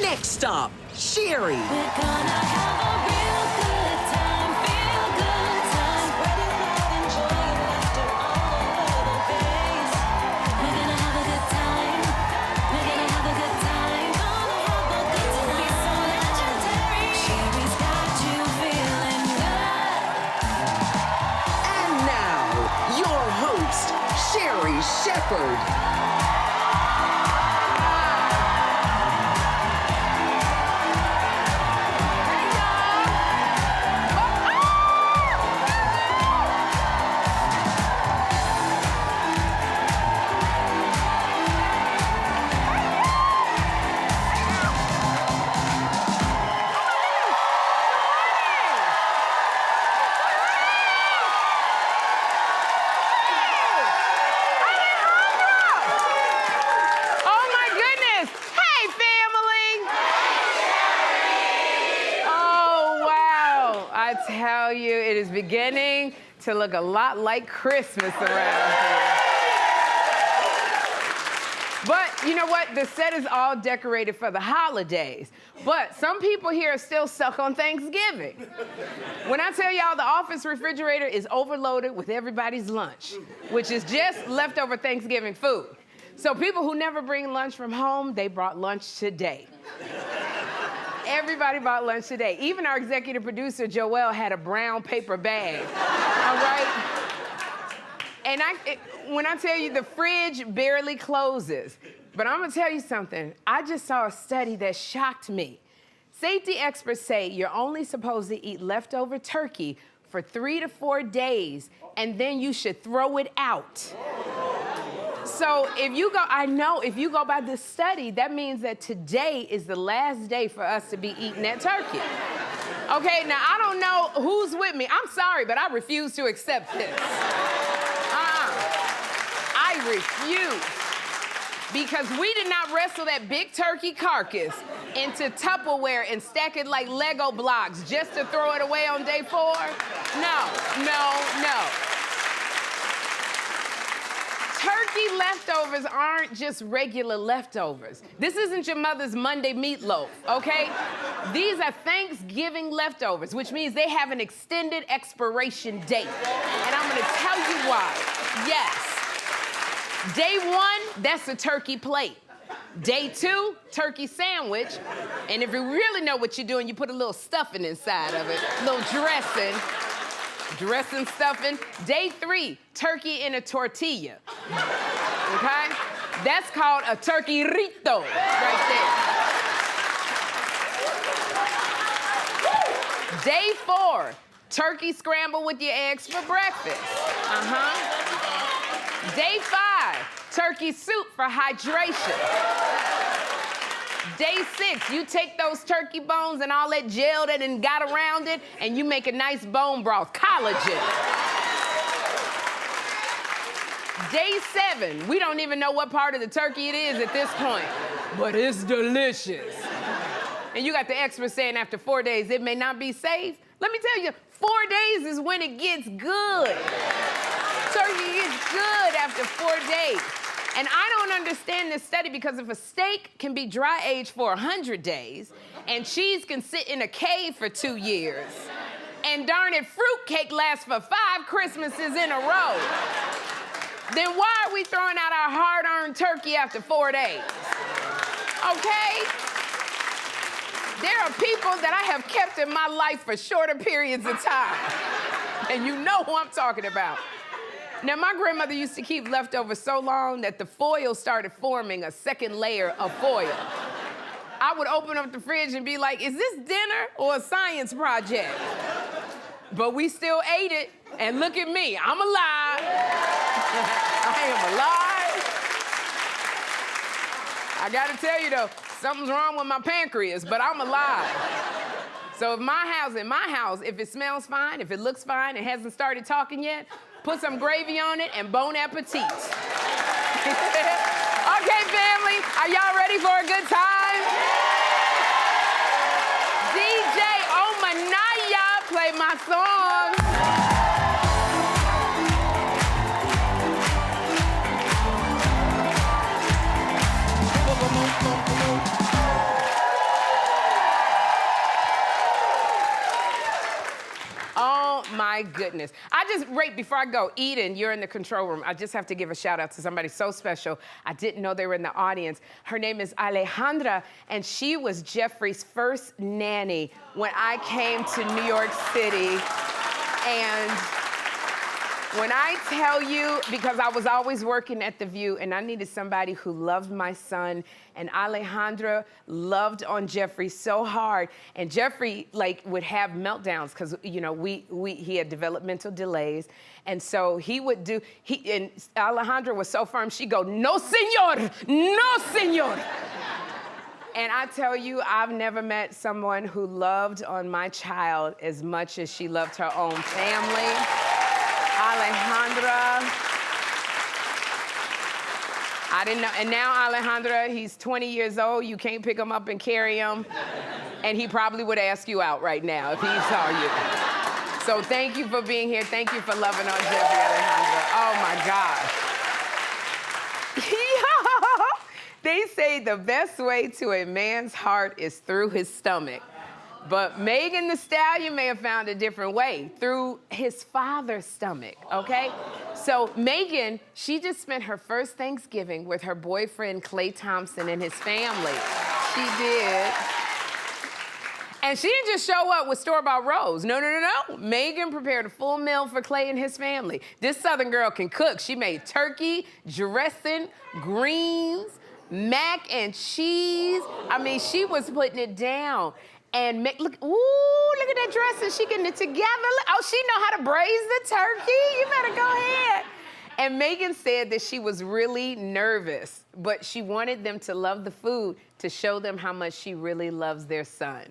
Next stop, Sherri. We're gonna have a real good time, feel good time, spreading love and joy and laughter all over the place. We're gonna have a good time. We're gonna have a good time. Gonna have a good time. Be so legendary. Sherri's got you feeling good. And now, your host, Sherri Shepherd. Tell you, it is beginning to look a lot like Christmas around here. But you know what? The set is all decorated for the holidays. But some people here are still stuck on Thanksgiving. When I tell y'all the office refrigerator is overloaded with everybody's lunch, which is just leftover Thanksgiving food. So people who never bring lunch from home, they brought lunch today. Everybody bought lunch today. Even our executive producer, Joelle, had a brown paper bag, all right? And when I tell you the fridge barely closes, but I'm gonna tell you something. I just saw a study that shocked me. Safety experts say you're only supposed to eat leftover turkey for 3 to 4 days, and then you should throw it out. So if you go by this study, that means that today is the last day for us to be eating that turkey. Okay, now I don't know who's with me. I'm sorry, but I refuse to accept this. I refuse. Because we did not wrestle that big turkey carcass into Tupperware and stack it like Lego blocks just to throw it away on day 4. No. Turkey leftovers aren't just regular leftovers. This isn't your mother's Monday meatloaf, okay? These are Thanksgiving leftovers, which means they have an extended expiration date. And I'm gonna tell you why. Yes. Day 1, that's a turkey plate. Day 2, turkey sandwich. And if you really know what you're doing, you put a little stuffing inside of it, a little dressing stuffing. Day 3, turkey in a tortilla. Okay? That's called a turkey rito right there. Day 4, turkey scrambled with your eggs for breakfast. Day 5, turkey soup for hydration. Day 6, you take those turkey bones and all that gel that and got around it, and you make a nice bone broth, collagen. Day 7, we don't even know what part of the turkey it is at this point, but it's delicious. And you got the experts saying after 4 days, it may not be safe. Let me tell you, 4 days is when it gets good. Turkey gets good after 4 days. And I don't understand this study because if a steak can be dry aged for 100 days and cheese can sit in a cave for 2 years and darn it, fruitcake lasts for 5 Christmases in a row, then why are we throwing out our hard-earned turkey after 4 days? Okay? There are people that I have kept in my life for shorter periods of time. And you know who I'm talking about. Now, my grandmother used to keep leftovers so long that the foil started forming a second layer of foil. I would open up the fridge and be like, is this dinner or a science project? But we still ate it, and look at me, I'm alive. I am alive. I gotta tell you though, something's wrong with my pancreas, but I'm alive. So in my house, if it smells fine, if it looks fine, it hasn't started talking yet, put some gravy on it and bon appetit. Okay, family, are y'all ready for a good time? DJ Omanaya, play my song. my goodness. Before I go, Eden, you're in the control room. I just have to give a shout out to somebody so special. I didn't know they were in the audience. Her name is Alejandra, and she was Jeffrey's first nanny when I came to New York City. And when I tell you, because I was always working at The View and I needed somebody who loved my son, and Alejandra loved on Jeffrey so hard. And Jeffrey would have meltdowns because, he had developmental delays. And so he would and Alejandra was so firm, she'd go, "No, señor, no, señor." And I tell you, I've never met someone who loved on my child as much as she loved her own family. Alejandra, I didn't know. And now Alejandra, he's 20 years old. You can't pick him up and carry him. And he probably would ask you out right now if he saw you. So thank you for being here. Thank you for loving on Jeffrey, Alejandra. Oh my gosh. They say the best way to a man's heart is through his stomach. But Megan Thee Stallion may have found a different way, through his father's stomach, okay? So Megan, she just spent her first Thanksgiving with her boyfriend, Klay Thompson, and his family. She did. And she didn't just show up with store-bought rolls. No. Megan prepared a full meal for Klay and his family. This Southern girl can cook. She made turkey, dressing, greens, mac and cheese. I mean, she was putting it down. And look at that dress, and she getting it together. Oh, she know how to braise the turkey. You better go ahead. And Megan said that she was really nervous, but she wanted them to love the food to show them how much she really loves their son.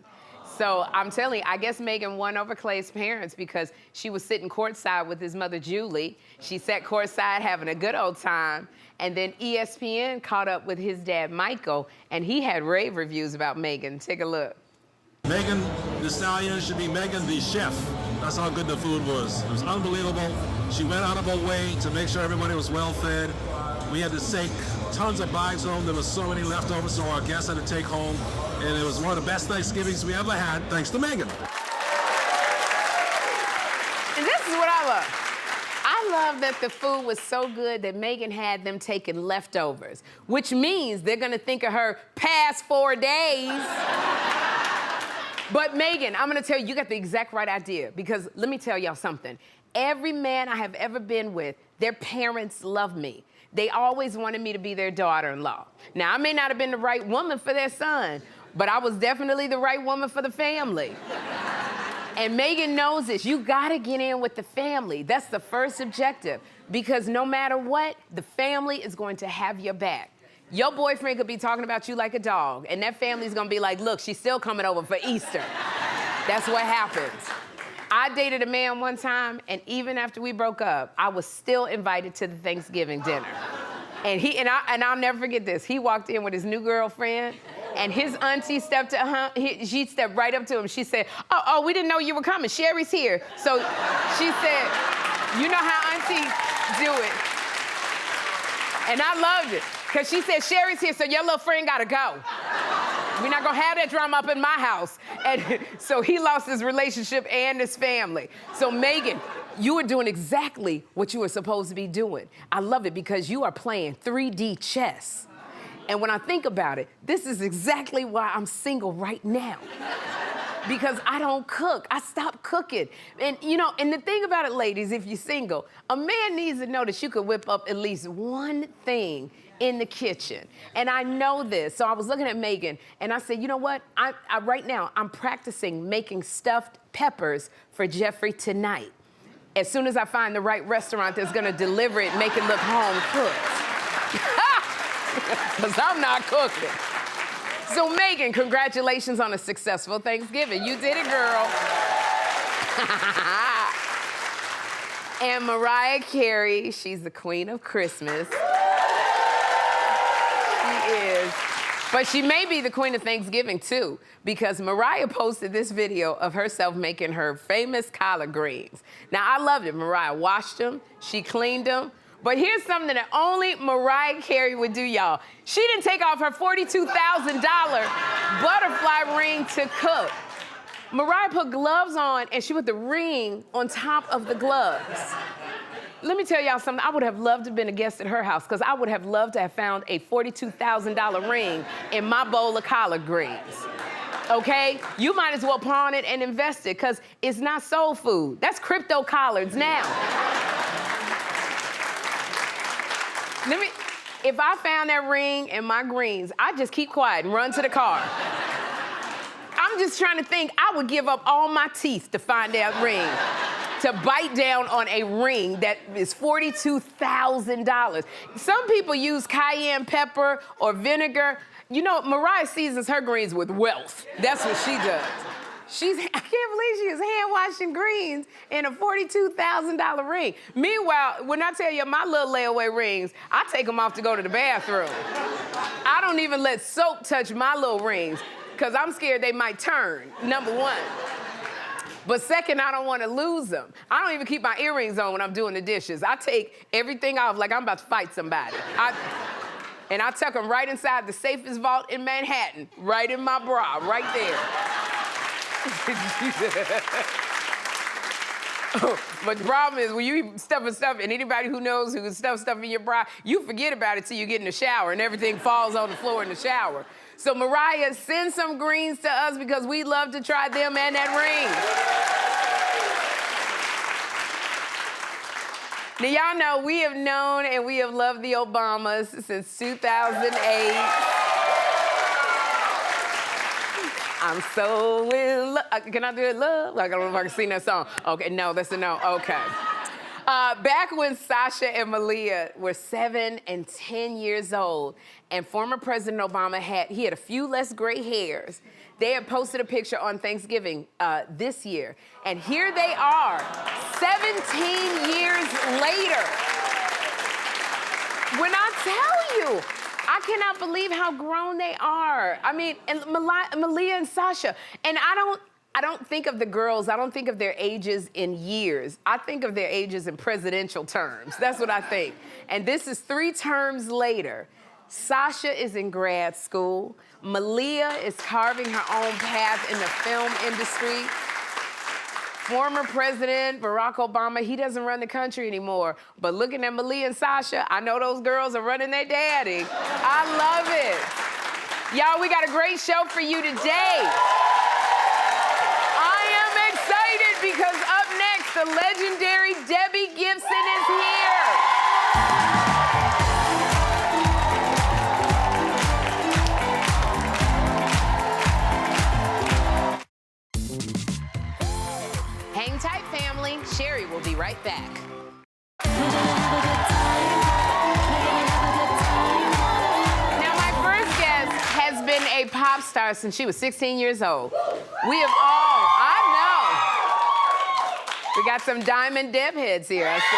So I'm telling you, I guess Megan won over Klay's parents because she was sitting courtside with his mother, Julie. She sat courtside having a good old time. And then ESPN caught up with his dad, Michael, and he had rave reviews about Megan. Take a look. Megan Thee Stallion should be Megan the Chef. That's how good the food was. It was unbelievable. She went out of her way to make sure everybody was well fed. We had to take tons of bags home. There was so many left over, so our guests had to take home. And it was one of the best Thanksgivings we ever had, thanks to Megan. And this is what I love. I love that the food was so good that Megan had them taking leftovers, which means they're gonna think of her past 4 days. But Megan, I'm gonna tell you, you got the exact right idea, because let me tell y'all something. Every man I have ever been with, their parents love me. They always wanted me to be their daughter-in-law. Now, I may not have been the right woman for their son, but I was definitely the right woman for the family. And Megan knows this. You gotta get in with the family. That's the first objective, because no matter what, the family is going to have your back. Your boyfriend could be talking about you like a dog, and that family's gonna be like, look, she's still coming over for Easter. That's what happens. I dated a man one time, and even after we broke up, I was still invited to the Thanksgiving dinner. And I'll never forget this. He walked in with his new girlfriend, and his auntie stepped to him. She stepped right up to him. She said, oh, we didn't know you were coming. Sherri's here. So she said, you know how aunties do it. And I loved it, because she said, Sherri's here, so your little friend gotta go. We're not gonna have that drama up in my house. And so he lost his relationship and his family. So Megan, you were doing exactly what you were supposed to be doing. I love it, because you are playing 3D chess. And when I think about it, this is exactly why I'm single right now. Because I don't cook. I stopped cooking. And and the thing about it, ladies, if you're single, a man needs to know that you can whip up at least one thing in the kitchen. And I know this. So I was looking at Megan, and I said, you know what? Right now, I'm practicing making stuffed peppers for Jeffrey tonight. As soon as I find the right restaurant that's gonna deliver it, make it look home cooked. Because I'm not cooking. So Megan, congratulations on a successful Thanksgiving. You did it, girl. And Mariah Carey, she's the queen of Christmas. She is. But she may be the queen of Thanksgiving, too, because Mariah posted this video of herself making her famous collard greens. Now, I loved it. Mariah washed them, she cleaned them. But here's something that only Mariah Carey would do, y'all. She didn't take off her $42,000 butterfly ring to cook. Mariah put gloves on and she put the ring on top of the gloves. Let me tell y'all something. I would have loved to have been a guest at her house because I would have loved to have found a $42,000 ring in my bowl of collard greens. Okay? You might as well pawn it and invest it because it's not soul food. That's crypto collards now. If I found that ring in my greens, I'd just keep quiet and run to the car. I'm just trying to think, I would give up all my teeth to find that ring, to bite down on a ring that is $42,000. Some people use cayenne pepper or vinegar. You know, Mariah seasons her greens with wealth. That's what she does. I can't believe she is hand-washing greens in a $42,000 ring. Meanwhile, when I tell you my little layaway rings, I take them off to go to the bathroom. I don't even let soap touch my little rings because I'm scared they might turn, number one. But second, I don't want to lose them. I don't even keep my earrings on when I'm doing the dishes. I take everything off like I'm about to fight somebody. And I tuck them right inside the safest vault in Manhattan, right in my bra, right there. But the problem is when you stuff and anybody who knows who stuff in your bra, you forget about it till you get in the shower and everything falls on the floor in the shower. So Mariah, send some greens to us because we love to try them and that ring. Now y'all know we have known and we have loved the Obamas since 2008. I'm so in love. Can I do it, love? Like, I don't know if I can sing that song. Okay, no, that's a no. Okay. Back when Sasha and Malia were 7 and 10 years old, and former President Obama had a few less gray hairs, they had posted a picture on Thanksgiving this year. And here they are, 17 years later. When I tell you, I cannot believe how grown they are. I mean, and Malia and Sasha. And I don't think of the girls, I don't think of their ages in years. I think of their ages in presidential terms. That's what I think. And this is 3 terms later. Sasha is in grad school. Malia is carving her own path in the film industry. Former President Barack Obama, he doesn't run the country anymore. But looking at Malia and Sasha, I know those girls are running their daddy. I love it. Y'all, we got a great show for you today. I am excited because up next, the legendary Debbie Gibson is here. Hang tight, family. Sherri will be right back. Now, my first guest has been a pop star since she was 16 years old. We have all, I know. We got some Diamond Deb heads here, I see,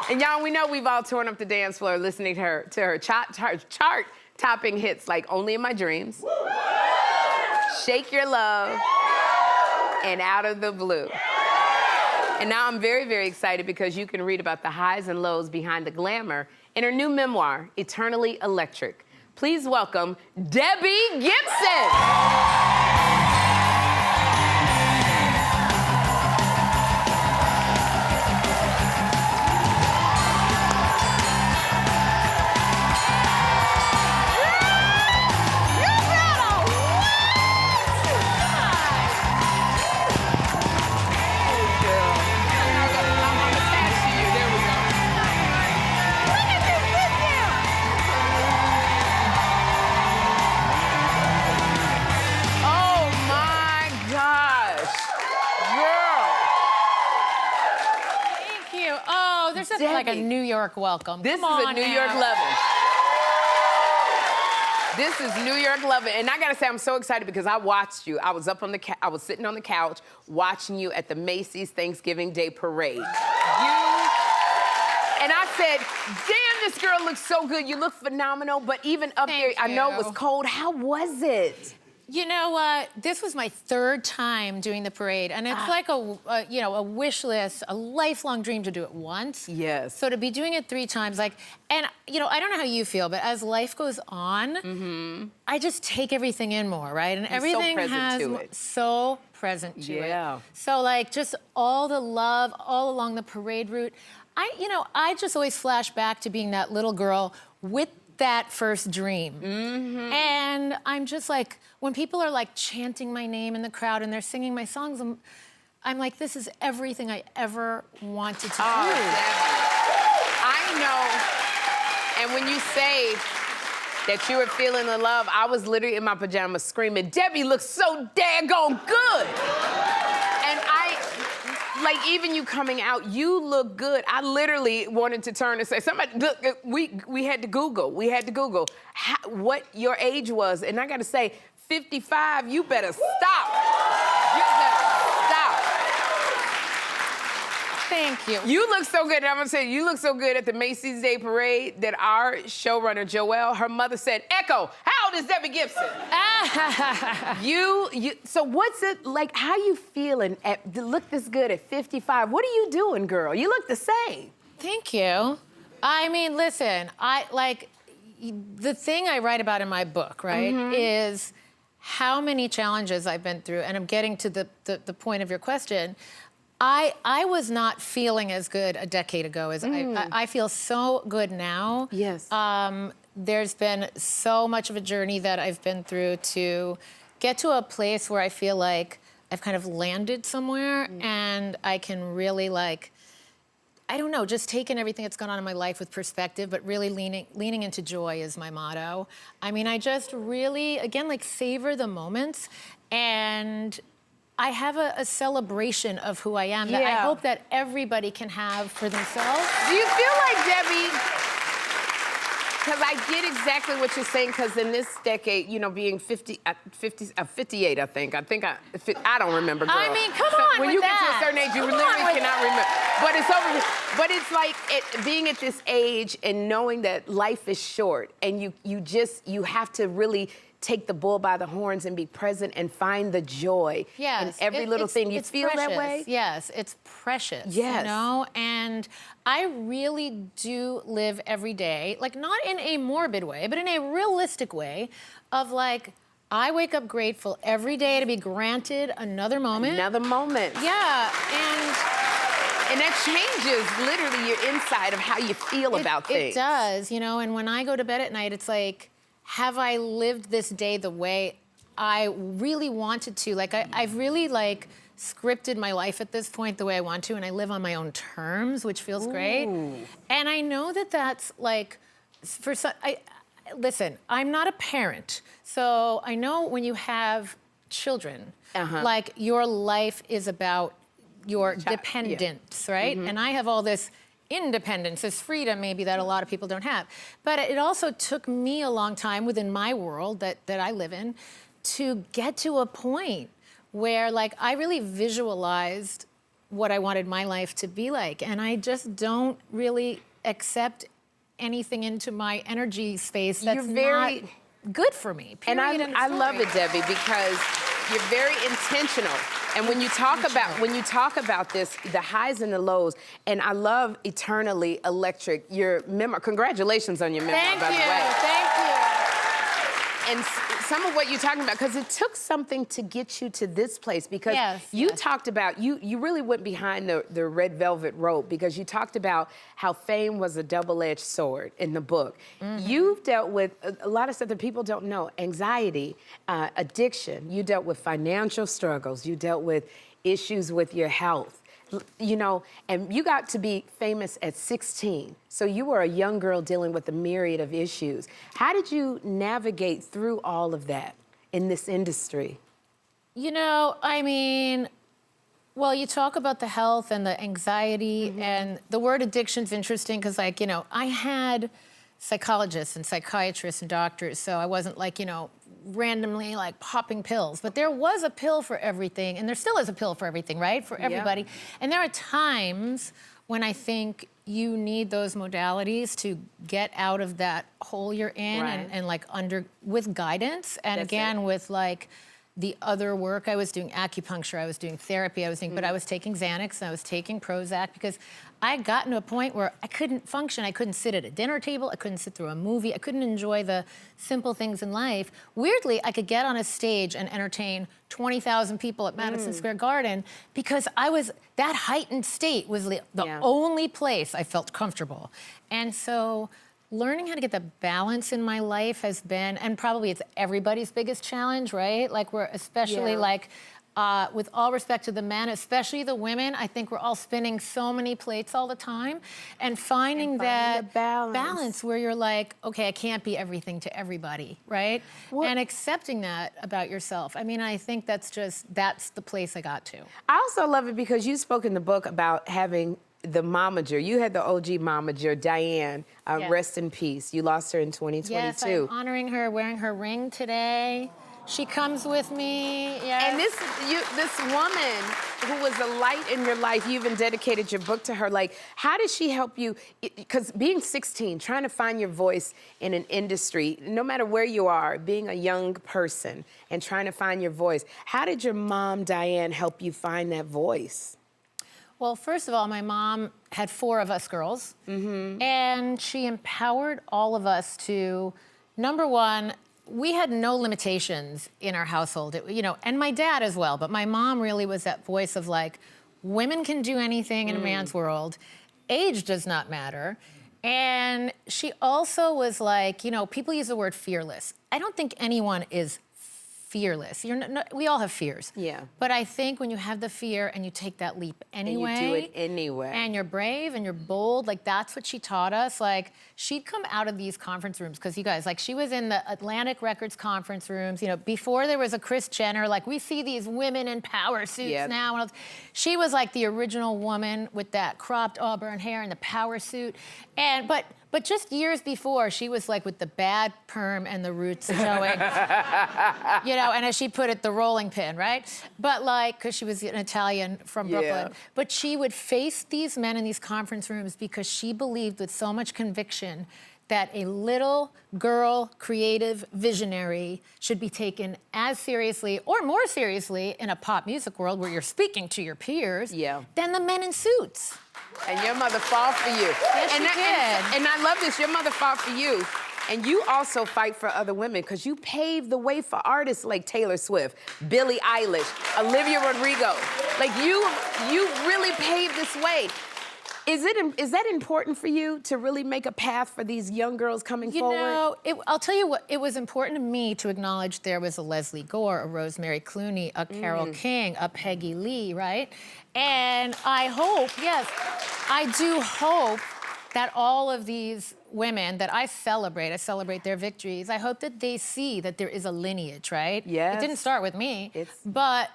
yeah. And y'all, we know we've all torn up the dance floor listening to her chart-topping hits like Only in My Dreams, Shake Your Love, and Out of the Blue. And now I'm very, very excited because you can read about the highs and lows behind the glamour in her new memoir, Eternally Electric. Please welcome Debbie Gibson. Like a New York welcome. This is Come a on New now. York loving. This is New York loving. And I gotta say, I'm so excited because I watched you. I was I was sitting on the couch watching you at the Macy's Thanksgiving Day Parade. And I said, damn, this girl looks so good. You look phenomenal. But even up there, I know it was cold. How was it? You know what? This was my third time doing the parade, and it's like a wish list, a lifelong dream to do it once. Yes. So to be doing it 3 times, like, and I don't know how you feel, but as life goes on, I just take everything in more, right? And everything so present to it. So like just all the love all along the parade route. I just always flash back to being that little girl with that first dream. And I'm just like, when people are like chanting my name in the crowd and they're singing my songs, I'm like, this is everything I ever wanted to do. I know. And when you say that you were feeling the love, I was literally in my pajamas screaming, Debbie looks so daggone good. And like, even you coming out, you look good. I literally wanted to turn and say, somebody, look, we had to Google. We had to Google what your age was. And I got to say, 55, you better stop. You better stop. Thank you. You look so good. And I'm going to say, you look so good at the Macy's Day Parade that our showrunner, Joelle, her mother said, Echo, how old is Debbie Gibson? So what's it like, how you feeling to look this good at 55? What are you doing, girl? You look the same. Thank you. I mean, listen, the thing I write about in my book, right, is how many challenges I've been through, and I'm getting to the point of your question. I was not feeling as good a decade ago as I feel so good now. Yes. There's been so much of a journey that I've been through to get to a place where I feel like I've kind of landed somewhere and I can really I don't know, just taking everything that's gone on in my life with perspective, but really leaning into joy is my motto. I mean, I just really, again, savor the moments, and I have a celebration of who I am that I hope that everybody can have for themselves. Do you feel like, Debbie, because I get exactly what you're saying, because in this decade, being 58, I think. I don't remember, girl. I mean, come on when with you that. get to a certain age, you literally cannot remember. But it's over here. But it's like being at this age and knowing that life is short, and you have to really take the bull by the horns and be present and find the joy in every little thing. You feel precious. that way? Yes, it's precious. Yes. And I really do live every day, not in a morbid way, but in a realistic way of I wake up grateful every day to be granted another moment. Another moment. Yeah, and that changes literally your inside of how you feel about things. It does, and when I go to bed at night, it's have I lived this day the way I really wanted to? I've really scripted my life at this point the way I want to, and I live on my own terms, which feels great. And I know that that's for some, listen, I'm not a parent, so I know when you have children, your life is about your dependence, right? And I have all this independence, this freedom maybe that a lot of people don't have. But it also took me a long time within my world that I live in to get to a point where I really visualized what I wanted my life to be like. And I just don't really accept anything into my energy space that's not good for me. And I love it, Debbie, because you're very intentional. And when you talk about this, the highs and the lows, and I love Eternally Electric, your memoir. Congratulations on your memoir, by the way. Thank you. And some of what you're talking about, because it took something to get you to this place, because you talked about, you really went behind the red velvet rope, because you talked about how fame was a double-edged sword in the book. You've dealt with a lot of stuff that people don't know: anxiety, addiction. You dealt with financial struggles. You dealt with issues with your health. And you got to be famous at 16. So you were a young girl dealing with a myriad of issues. How did you navigate through all of that in this industry? I mean, well, you talk about the health and the anxiety, and the word addiction's interesting because, I had psychologists and psychiatrists and doctors, so I wasn't randomly popping pills, but there was a pill for everything, and there still is a pill for everything, right? For everybody. And there are times when I think you need those modalities to get out of that hole you're in Right. and like with guidance. And That's again, it. with like the other work, I was doing acupuncture, I was doing therapy, but I was taking Xanax and I was taking Prozac because I had gotten to a point where I couldn't function. I couldn't sit at a dinner table. I couldn't sit through a movie. I couldn't enjoy the simple things in life. Weirdly, I could get on a stage and entertain 20,000 people at Madison Square Garden because that heightened state was the Yeah. only place I felt comfortable. And so learning how to get the balance in my life has been, and probably it's everybody's biggest challenge, right? Like we're especially with all respect to the men, especially the women, I think we're all spinning so many plates all the time and finding that the balance. where you're like, okay, I can't be everything to everybody, right? And accepting that about yourself. I mean, I think that's the place I got to. I also love it because you spoke in the book about having the momager. You had the OG momager, Diane. Yes. Rest in peace. You lost her in 2022. Yes, I'm honoring her, wearing her ring today. She comes with me. Yes. And this woman who was a light in your life, you even dedicated your book to her. Like, how did she help you? Because being 16, trying to find your voice in an industry, no matter where you are, being a young person and trying to find your voice, how did your mom, Diane, help you find that voice? Well, first of all, my mom had 4 of us girls, and she empowered all of us to, number one, we had no limitations in our household, and my dad as well, but my mom really was that voice of like, women can do anything in a man's world, age does not matter. And she also was like, people use the word fearless. I don't think anyone is fearless. We all have fears. Yeah. But I think when you have the fear and you take that leap anyway. And you do it anyway. And you're brave and you're bold, like that's what she taught us. Like she'd come out of these conference rooms, because you guys, like she was in the Atlantic Records conference rooms, before there was a Kris Jenner, like we see these women in power suits now. And she was like the original woman with that cropped auburn hair and the power suit. But just years before, she was like with the bad perm and the roots showing, and as she put it, the rolling pin, right? But like, because she was an Italian from Brooklyn. Yeah. But she would face these men in these conference rooms because she believed with so much conviction that a little girl creative visionary should be taken as seriously or more seriously in a pop music world where you're speaking to your peers than the men in suits. And your mother fought for you. Yes, she did. And I love this. Your mother fought for you. And you also fight for other women because you paved the way for artists like Taylor Swift, Billie Eilish, Olivia Rodrigo. Like you really paved this way. Is that important for you to really make a path for these young girls coming forward? I'll tell you what, it was important to me to acknowledge there was a Leslie Gore, a Rosemary Clooney, a Carole King, a Peggy Lee, right? And I do hope that all of these women that I celebrate their victories, I hope that they see that there is a lineage, right? Yes. It didn't start with me, but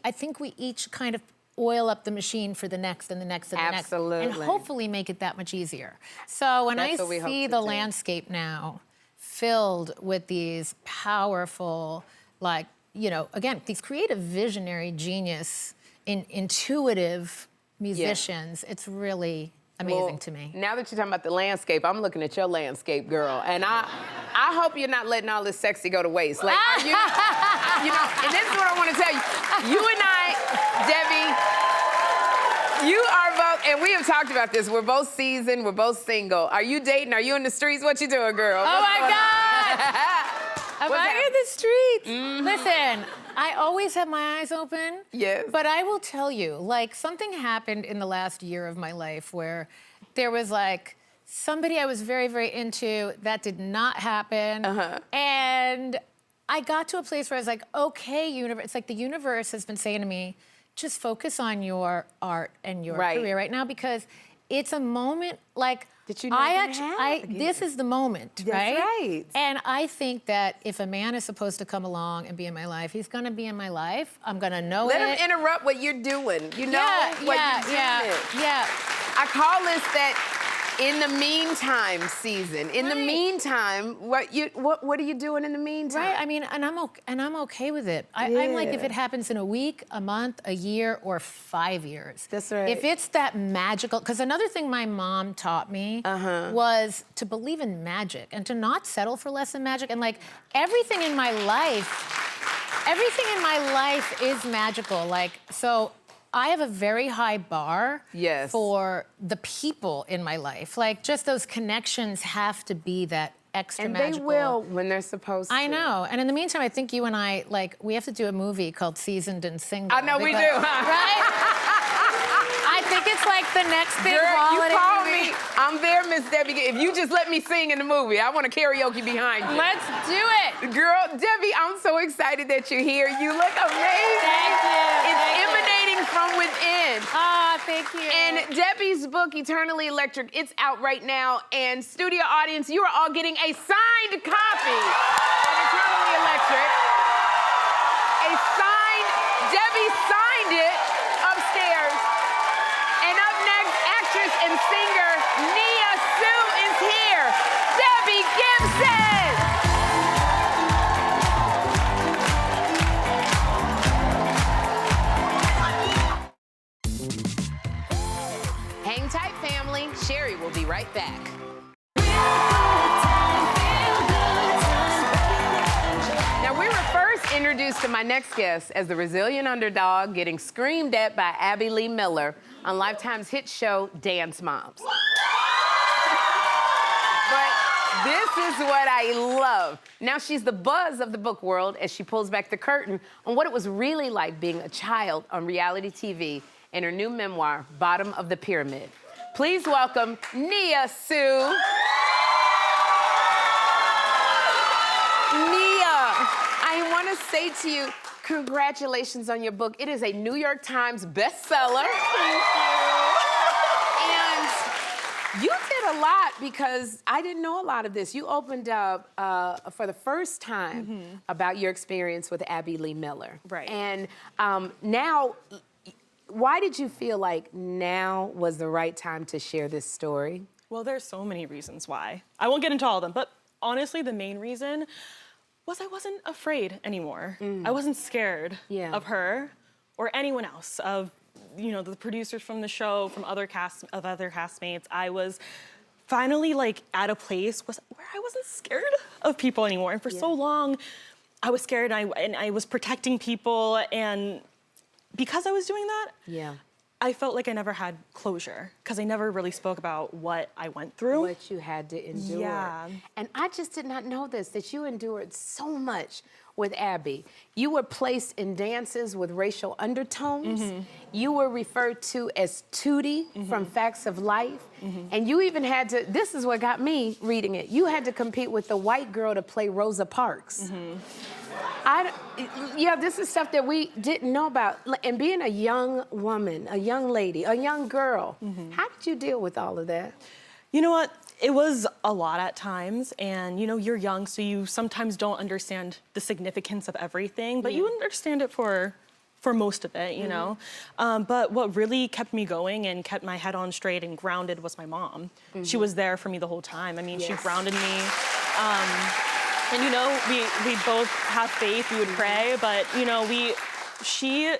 I think we each kind of oil up the machine for the next and the next and the next. Absolutely. And hopefully make it that much easier. So when That's I what we hope see to the do. landscape now filled with these powerful, again, these creative, visionary, genius, intuitive musicians, it's really amazing to me. Now that you're talking about the landscape, I'm looking at your landscape, girl, and I hope you're not letting all this sexy go to waste. Like, are you, and this is what I want to tell you. You and I, Debbie, you are both, and we have talked about this. We're both seasoned. We're both single. Are you dating? Are you in the streets? What you doing, girl? Oh my God! Am What's I happening? in the streets? Listen, I always have my eyes open. Yes. But I will tell you, like, something happened in the last year of my life where there was like somebody I was very, very into that did not happen. And I got to a place where I was like, okay, universe. It's like the universe has been saying to me, just focus on your art and your career right now, because it's a moment like that you never had. this is the moment, That's right? right. And I think that if a man is supposed to come along and be in my life, he's gonna be in my life. I'm gonna know Let it. him interrupt what you're doing. You know what you're doing. Yeah. I call this that In the meantime, season. In the Right. meantime, what are you doing in the meantime? Right. I mean, and I'm okay with it. I'm like, if Yeah. it happens in a week, a month, a year, or 5 years. That's right. If it's that magical, because another thing my mom taught me was to believe in magic and to not settle for less than magic. And like everything in my life is magical. Like so. I have a very high bar Yes. for the people in my life. Like, just those connections have to be that extra And magical. they will when they're supposed to. I know. And in the meantime, I think you and I, like, we have to do a movie called Seasoned and Single. I know we because- do, huh? Right? I think it's like the next big Girl, you holiday call movie. me. I'm there, Miss Debbie. If you just let me sing in the movie, I want to karaoke behind you. Let's do it. Girl, Debbie, I'm so excited that you're here. You look amazing. Thank you. It's Thank you. emanating from within. Ah, thank you. And Debbie's book, Eternally Electric, it's out right now. And studio audience, you are all getting a signed copy of Eternally Electric. Debbie signed it upstairs. And up next, actress and singer Nia Sioux is here. Debbie Gibson. Hang tight, family. Sherri will be right back. Now, we were first introduced to my next guest as the resilient underdog getting screamed at by Abby Lee Miller on Lifetime's hit show, Dance Moms. But this is what I love. Now she's the buzz of the book world as she pulls back the curtain on what it was really like being a child on reality TV in her new memoir, Bottom of the Pyramid. Please welcome Nia Sioux. Nia, I want to say to you, congratulations on your book. It is a New York Times bestseller. Thank you. And you did a lot because I didn't know a lot of this. You opened up for the first time about your experience with Abby Lee Miller. Right. And now, why did you feel like now was the right time to share this story? Well, there's so many reasons why. I won't get into all of them, but honestly, the main reason was I wasn't afraid anymore. I wasn't scared of her or anyone else, of the producers from the show, from other castmates. I was finally like at a place where I wasn't scared of people anymore. And for so long, I was scared and I was protecting people, and because I was doing that, I felt like I never had closure because I never really spoke about what I went through. What you had to endure. Yeah. And I just did not know this, that you endured so much with Abby. You were placed in dances with racial undertones. You were referred to as Tootie from Facts of Life. And you even had to, this is what got me reading it, you had to compete with the white girl to play Rosa Parks. This is stuff that we didn't know about. And being a young woman, a young lady, a young girl, how did you deal with all of that? You know what? It was a lot at times, and you're young, so you sometimes don't understand the significance of everything, but you understand it for most of it, you know? But what really kept me going and kept my head on straight and grounded was my mom. She was there for me the whole time. I mean, she grounded me. And we both have faith, we would pray, but she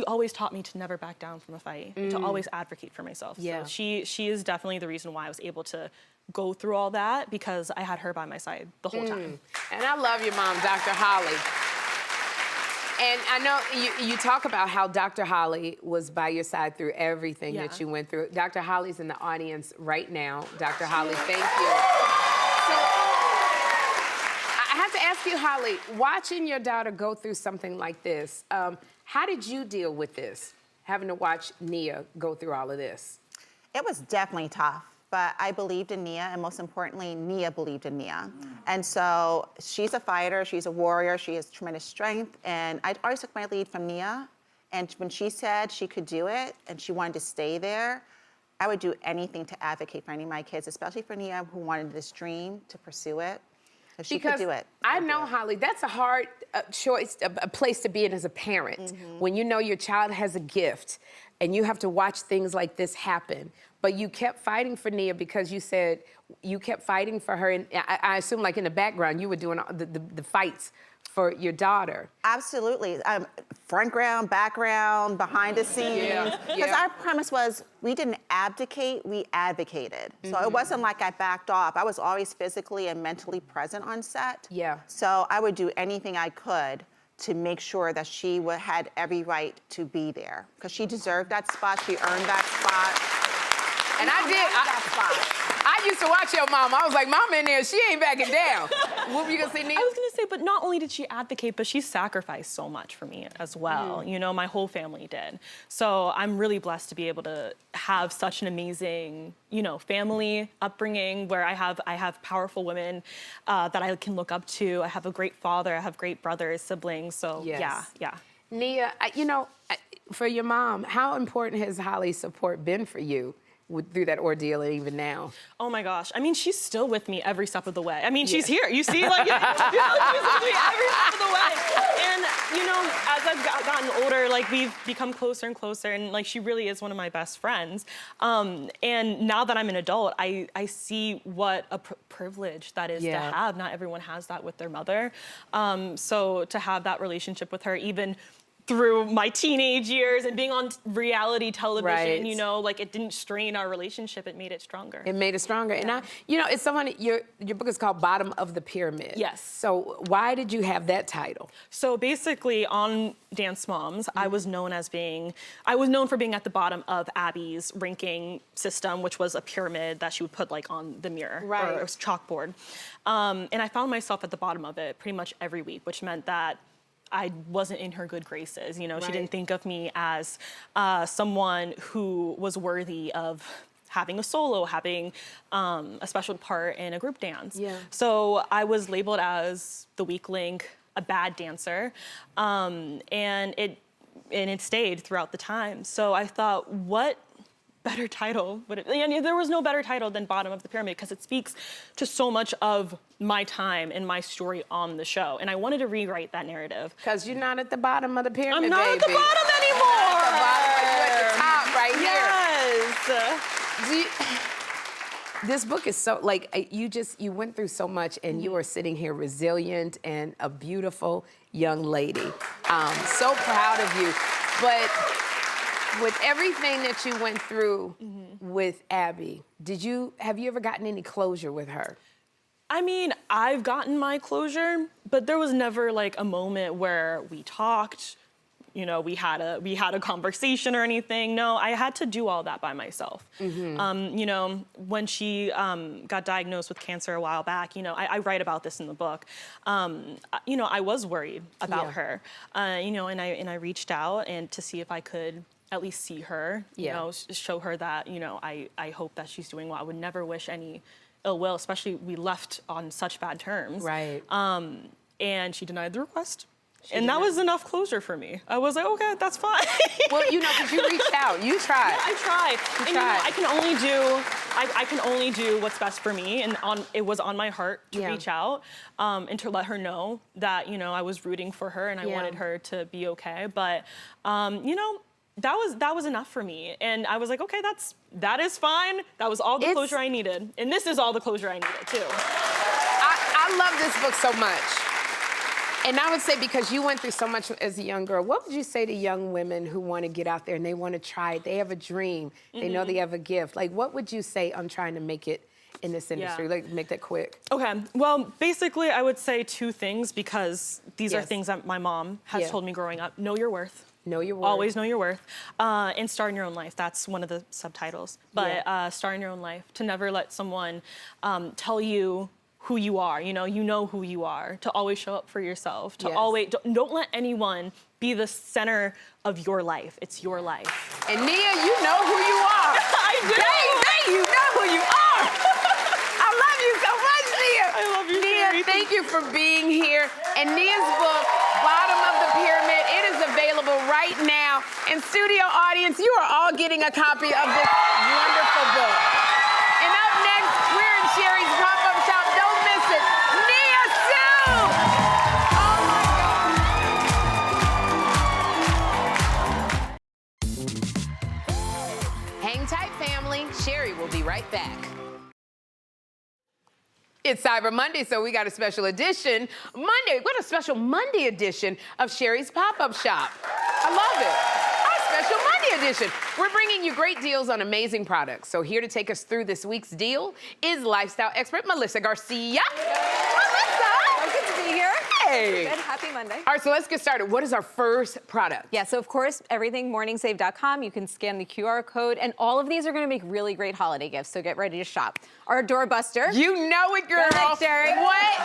always taught me to never back down from a fight, and to always advocate for myself. Yeah. So she is definitely the reason why I was able to go through all that, because I had her by my side the whole time. And I love your mom, Dr. Holly. And I know you talk about how Dr. Holly was by your side through everything that you went through. Dr. Holly's in the audience right now. Dr. Holly, thank you. So I have to ask you, Holly, watching your daughter go through something like this, how did you deal with this, having to watch Nia go through all of this? It was definitely tough, but I believed in Nia, and most importantly, Nia believed in Nia. And so she's a fighter, she's a warrior, she has tremendous strength, and I always took my lead from Nia. And when she said she could do it and she wanted to stay there, I would do anything to advocate for any of my kids, especially for Nia, who wanted this dream to pursue it. If she could do it. I know, Holly, that's a hard choice, a place to be in as a parent, when you know your child has a gift and you have to watch things like this happen. but you kept fighting for Nia because you said you kept fighting for her. And I assume, like in the background, you were doing all the fights for your daughter. Absolutely. Front ground, background, behind the scenes. Yeah, Because yeah. our premise was we didn't abdicate, we advocated. So it wasn't like I backed off. I was always physically and mentally present on set. Yeah. So I would do anything I could to make sure that she had every right to be there. Because she deserved that spot, she earned that spot. And I used to watch your mom. I was like, Mom in there, she ain't backing down. What were you gonna say, Nia? I was gonna say, but not only did she advocate, but she sacrificed so much for me as well. You know, my whole family did. So I'm really blessed to be able to have such an amazing, you know, family upbringing where I have powerful women that I can look up to. I have a great father. I have great brothers, siblings. So Yes. yeah. Nia, for your mom, how important has Holly's support been for you through that ordeal and even now? Oh my gosh. I mean, she's still with me every step of the way. I mean, she's here. You see, like, she's with me every step of the way. And, you know, as I've gotten older, like, we've become closer and closer. And, like, she really is one of my best friends. And now that I'm an adult, I see what a privilege that is to have. Not everyone has that with their mother. So to have that relationship with her, even through my teenage years and being on reality television, you know, like it didn't strain our relationship, it made it stronger. It made it stronger. And it's so funny, your book is called Bottom of the Pyramid. Yes. So why did you have that title? So basically on Dance Moms, I was known for being at the bottom of Abby's ranking system, which was a pyramid that she would put like on the mirror or a chalkboard. And I found myself at the bottom of it pretty much every week, which meant that I wasn't in her good graces. You know, she didn't think of me as someone who was worthy of having a solo, having a special part in a group dance. Yeah. So I was labeled as the weak link, a bad dancer, and it stayed throughout the time. So I thought, what better title would it? I mean, there was no better title than Bottom of the Pyramid because it speaks to so much of my time and my story on the show, and I wanted to rewrite that narrative. Because you're not at the bottom of the pyramid, I'm not baby. at the bottom anymore. You're at the top right here. Yes. This book is so, like, you went through so much, and you are sitting here resilient and a beautiful young lady. So proud of you. But with everything that you went through with Abby, have you ever gotten any closure with her? I mean, I've gotten my closure, but there was never like a moment where we talked, you know, we had a conversation or anything. No, I had to do all that by myself. You know, when she got diagnosed with cancer a while back, you know, I write about this in the book. You know, I was worried about her, you know, and I reached out and to see if I could at least see her, you know, show her that, you know, I hope that she's doing well. I would never wish any ill will, especially we left on such bad terms. Right. And she denied the request. And that was enough closure for me. I was like, okay, that's fine. Well, you know, because you reached out, you tried. Yeah, I tried. You know, I can only do what's best for me, and it was on my heart to reach out and to let her know that, you know, I was rooting for her and I wanted her to be okay. But you know, that was enough for me, and I was like, okay, that is fine. That was all the closure I needed, and this is all the closure I needed too. I love this book so much. And I would say, because you went through so much as a young girl, what would you say to young women who want to get out there and they want to try it? They have a dream. They know they have a gift. Like, what would you say on trying to make it in this industry? Like, make that quick. Okay. Well, basically, I would say two things, because these are things that my mom has told me growing up. Know your worth. Know your worth. Always know your worth. And start in your own life. That's one of the subtitles. But start in your own life. To never let someone tell you who you are. You know who you are. To always show up for yourself. To always, don't let anyone be the center of your life. It's your life. And Nia, you know who you are. I do. Baby, you know who you are. I love you so much, Nia. I love you, Nia, Sherri. thank you for being here. And Nia's book, Bottom of the Pyramid, it is available right now. And studio audience, you are all getting a copy of this wonderful book. And up next, we're in Sherri's pop-up shop. Don't miss it. Nia Sioux! Oh my God. Hang tight, family. Sherri It's Cyber Monday, so we got a special edition. What a special Monday edition of Sherri's Pop-Up Shop. I love it. Our special Monday edition. We're bringing you great deals on amazing products. So here to take us through this week's deal is lifestyle expert Melissa Garcia. Melissa! So good to be here. Hey. Good. Happy Monday. All right, so let's get started. What is our first product? Yeah, so of course, everything morningsave.com. You can scan the QR code, and all of these are going to make really great holiday gifts, so get ready to shop. Our doorbuster. You know it, girl. Go ahead, Sherri. What?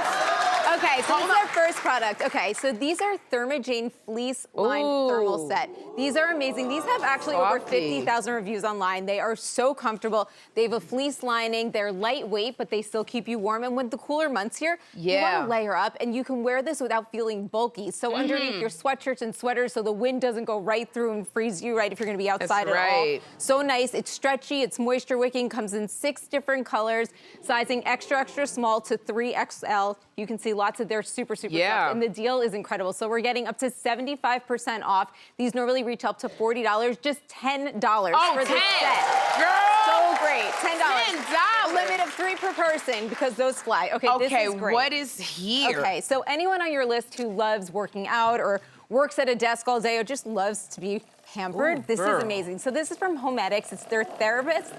Okay, so this is our first product. Okay, so these are Thermajane fleece lined thermal set. These are amazing. These have actually over 50,000 reviews online. They are so comfortable. They have a fleece lining. They're lightweight, but they still keep you warm. And with the cooler months here, you want to layer up, and you can wear this without feeling bulky. So underneath your sweatshirts and sweaters, so the wind doesn't go right through and freeze you, right, if you're going to be outside at all. So nice. It's stretchy. It's moisture wicking. Comes in 6 different colors, sizing extra, extra small to 3XL. You can see lots of their super soft, and the deal is incredible. So we're getting up to 75% off. These normally reach up to $40, just $10 for this set. Girl! So great, $10. $10. A limit of 3 per person because those fly. Okay, this is great. What is here? Okay, so anyone on your list who loves working out or works at a desk all day or just loves to be pampered, this is amazing. So this is from Homedics. It's their Therapist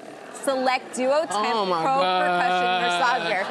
Select Duo Temp Pro Percussion Massager.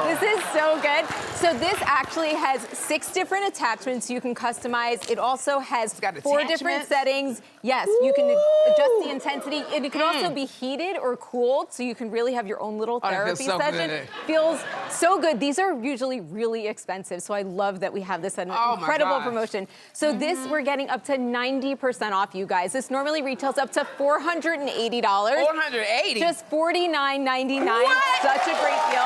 This is so good. So this actually has 6 different attachments you can customize. It also has 4 different settings. Yes, you can adjust the intensity. And it can also be heated or cooled, so you can really have your own little therapy session. Feels so good. These are usually really expensive, so I love that we have this at an incredible promotion. So this, we're getting up to 90% off, you guys. This normally retails up to $480. $480? Just $49.99. Such a great deal.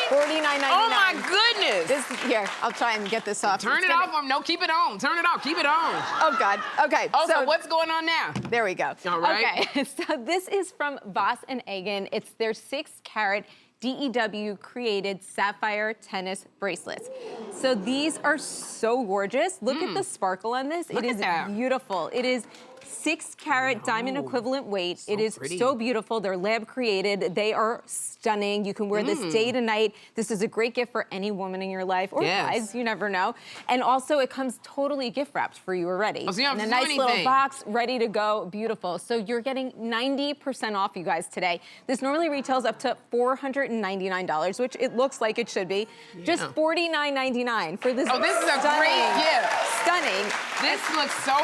$49.99. Oh my goodness. This, here, I'll try and get this off. Turn it off. No, keep it on. Turn it off. Keep it on. Oh, God. Okay. So what's going on now? There we go. All right. Okay. So this is from Voss & Egan. It's their 6-carat DEW created sapphire tennis bracelets. So these are so gorgeous. Look at the sparkle on this. It is beautiful. It is 6-carat diamond equivalent weight. It is so beautiful. They're lab created. They are stunning. You can wear this day to night. This is a great gift for any woman in your life or guys, you never know. And also it comes totally gift wrapped for you already. Oh, so you don't have in to a do nice little anything. box, ready to go, beautiful. So you're getting 90% off, you guys, today. This normally retails up to $499, which it looks like it should be. Just $49.99 for this. Oh, this is a great gift. Stunning. This looks so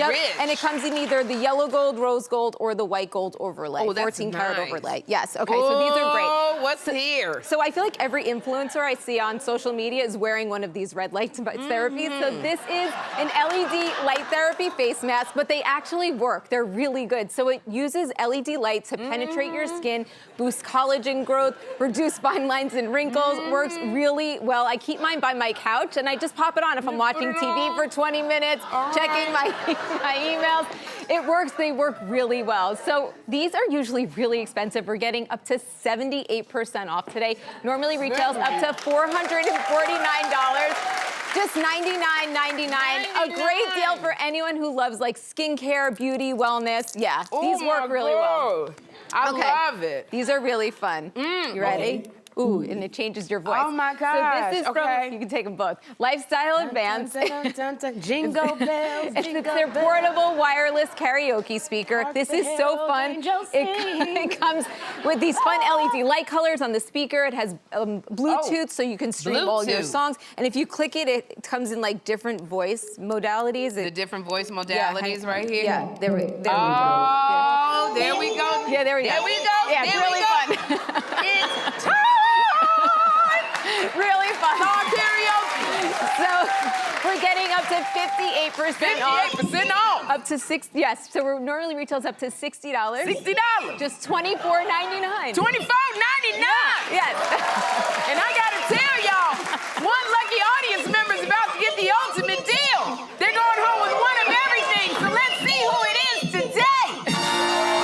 rich. And it comes in either the yellow gold, rose gold, or the white gold overlay. Oh, that's 14-karat nice. overlay. Yes. Okay. So these are great. Oh, what's here? So I feel like every influencer I see on social media is wearing one of these red light therapies. So this is an LED light therapy face mask, but they actually work. They're really good. So it uses LED light to penetrate your skin, boost collagen growth, reduce fine lines and wrinkles. Works really well. I keep mine by my couch, and I just pop it on if I'm watching TV for 20 minutes, checking my emails. It works. They work really well. So these are usually really expensive. We're getting up to 78% off today. Normally retails up to $449. Just $99.99. A great deal for anyone who loves like skincare, beauty, wellness. Yeah, these work really well. I love it. These are really fun. You ready? Ooh, and it changes your voice. Oh my gosh. So this is from, you can take them both. Lifestyle Advance. Jingle bells, It's their portable wireless karaoke speaker. This is so fun. It comes with these fun LED light colors on the speaker. It has Bluetooth, so you can stream all your songs. And if you click it, it comes in like different voice modalities. The different voice modalities right here? Yeah, there we go. Oh, there we go. Yeah, there we go. There we go. Yeah, it's really fun. It's time. Really fun. Song karaoke. So we're getting up to 58% off. 58% off. Up to so we're normally retails up to $60. $60. Just $24.99. $24.99. Yes. And I gotta tell y'all, one lucky audience member is about to get the ultimate deal. They're going home with one of everything. So let's see who it is today.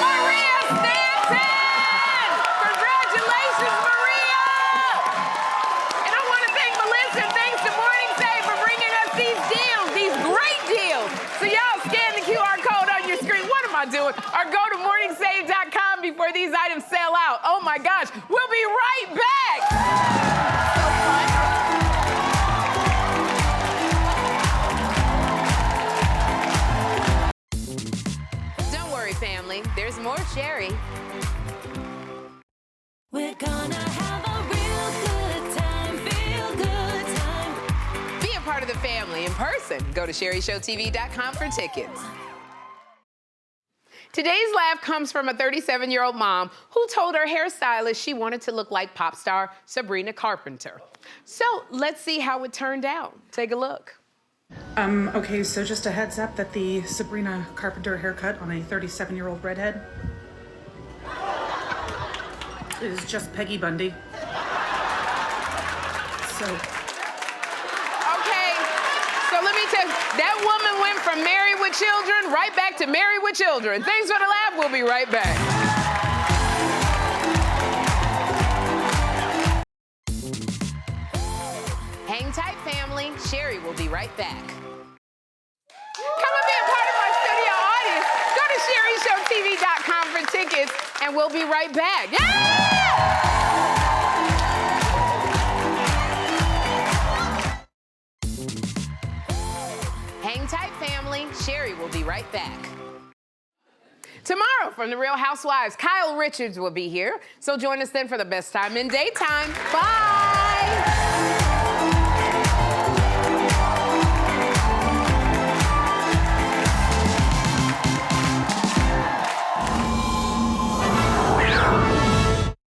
Maria Stanton. Congratulations, Maria. And I want to thank Melissa and thanks to Morning Save for bringing us these deals, these great deals. So y'all scan the QR code on your screen. What am I doing? Or go to morningsave.com before these items sell out. Oh my gosh. We'll be right back. Sherri. We're gonna have a real good time, feel good time. Be a part of the family in person. Go to SherriShowTV.com for tickets. Today's laugh comes from a 37-year-old mom who told her hairstylist she wanted to look like pop star Sabrina Carpenter. So let's see how it turned out. Take a look. Okay, so just a heads up that the Sabrina Carpenter haircut on a 37-year-old redhead is just Peggy Bundy. So. Okay, so let me tell you, that woman went from Married with Children right back to Married with Children. Thanks for the laugh. We'll be right back. Hang tight, family. Sherri will be right back. Come and be a part of our studio audience. Go to SherriShowTV.com for tickets, and we'll be right back. Yeah! Hang tight, family. Sherri will be right back. Tomorrow from The Real Housewives, Kyle Richards will be here. So join us then for the best time in daytime. Bye!